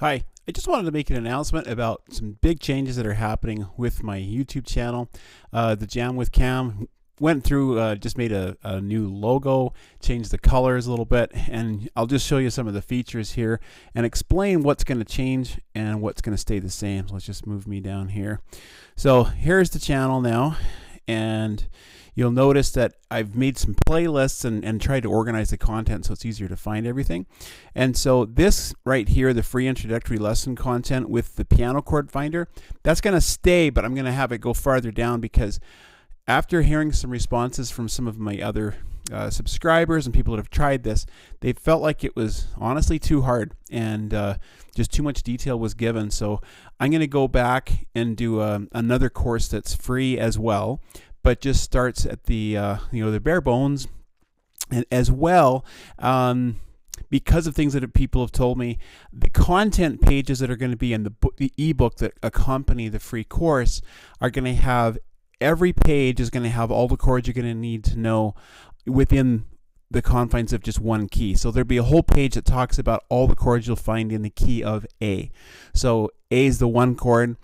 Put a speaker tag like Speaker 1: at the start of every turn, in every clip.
Speaker 1: Hi, I just wanted to make an announcement about some big changes that are happening with my YouTube channel. The Jam with Cam went through, just made a new logo, changed the colors a little bit, and I'll just show you some of the features here and explain what's going to change and what's going to stay the same. So let's just move me down here. So here's the channel now, and you'll notice that I've made some playlists and tried to organize the content so it's easier to find everything. And so this right here, the free introductory lesson content with the piano chord finder, that's going to stay, but I'm going to have it go farther down because after hearing some responses from some of my other subscribers and people that have tried this, they felt like it was honestly too hard and just too much detail was given. So I'm going to go back and do another course that's free as well, but just starts at the the bare bones, and as well, because of things that people have told me, the content pages that are going to be in the ebook that accompany the free course are going to have, every page is going to have all the chords you're going to need to know within the confines of just one key. So there'll be a whole page that talks about all the chords you'll find in the key of A. So A is the 1 chord,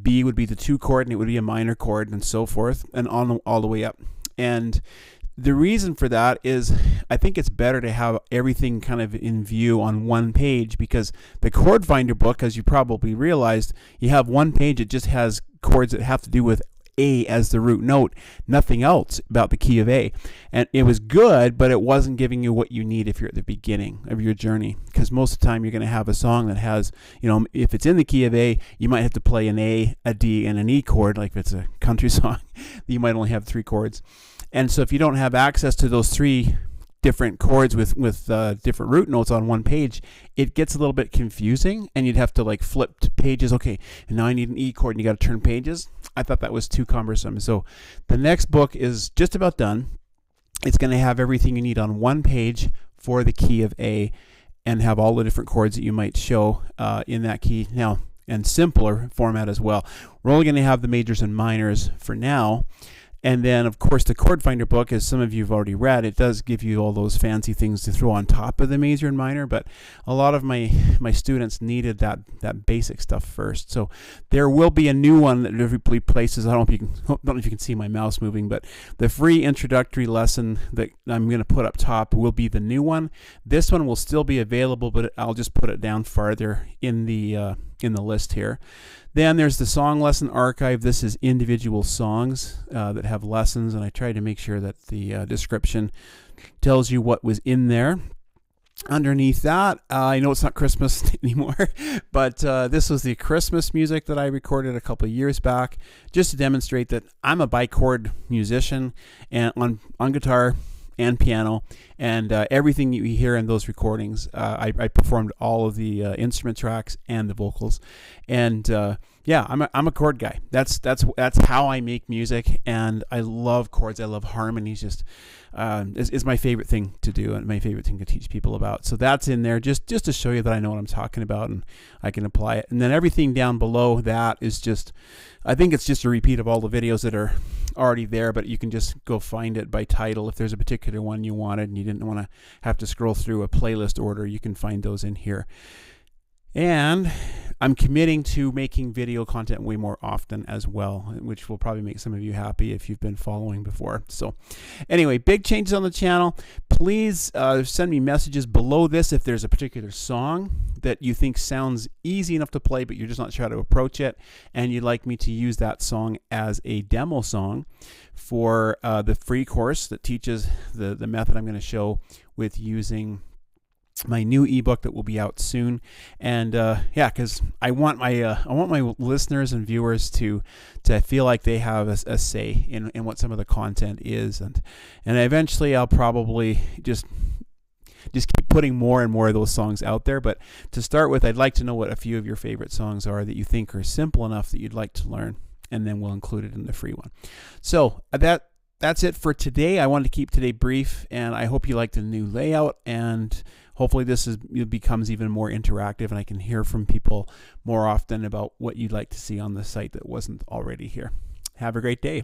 Speaker 1: B would be the 2 chord, and it would be a minor chord, and so forth, and on all the way up. And the reason for that is I think it's better to have everything kind of in view on one page, because the chord finder book, as you probably realized, you have one page that just has chords that have to do with A as the root note, nothing else about the key of A. And it was good, but it wasn't giving you what you need if you're at the beginning of your journey, because most of the time you're going to have a song that has, if it's in the key of A, you might have to play an A, a D, and an E chord. Like if it's a country song, you might only have 3 chords. And so if you don't have access to those 3 different chords with different root notes on one page, it gets a little bit confusing, and you'd have to like flip to pages. Okay, and now I need an E chord, and you got to turn pages. I thought that was too cumbersome. So the next book is just about done. It's going to have everything you need on one page for the key of A, and have all the different chords that you might show in that key now, and simpler format as well. We're only going to have the majors and minors for now. And then, of course, the chord finder book, as some of you have already read, it does give you all those fancy things to throw on top of the major and minor, but a lot of my students needed that basic stuff first. So there will be a new one that replaces, I don't know if you can see my mouse moving, but the free introductory lesson that I'm going to put up top will be the new one. This one will still be available, but I'll just put it down farther in the list here. Then there's the song lesson archive. This is individual songs that have lessons, and I tried to make sure that the description tells you what was in there. Underneath that, I know it's not Christmas anymore, but this was the Christmas music that I recorded a couple of years back, just to demonstrate that I'm a bichord musician and on guitar and piano, and everything you hear in those recordings, I performed all of the instrument tracks and the vocals, and yeah, I'm a chord guy. That's how I make music, and I love chords. I love harmonies. Just is my favorite thing to do, and my favorite thing to teach people about. So that's in there just to show you that I know what I'm talking about and I can apply it. And then everything down below that is just, I think it's just a repeat of all the videos that are already there, but you can just go find it by title. If there's a particular one you wanted and you didn't want to have to scroll through a playlist order, you can find those in here. And I'm committing to making video content way more often as well, which will probably make some of you happy if you've been following before. So anyway, big changes on the channel. Please send me messages below this if there's a particular song that you think sounds easy enough to play, but you're just not sure how to approach it, and you'd like me to use that song as a demo song for the free course that teaches the method I'm going to show with using my new ebook that will be out soon. And yeah, because I want my listeners and viewers to feel like they have a say in what some of the content is, and eventually I'll probably just keep putting more and more of those songs out there. But to start with, I'd like to know what a few of your favorite songs are that you think are simple enough that you'd like to learn, and then we'll include it in the free one. So that's it for today. I wanted to keep today brief, and I hope you like the new layout, and hopefully this becomes even more interactive, and I can hear from people more often about what you'd like to see on the site that wasn't already here. Have a great day.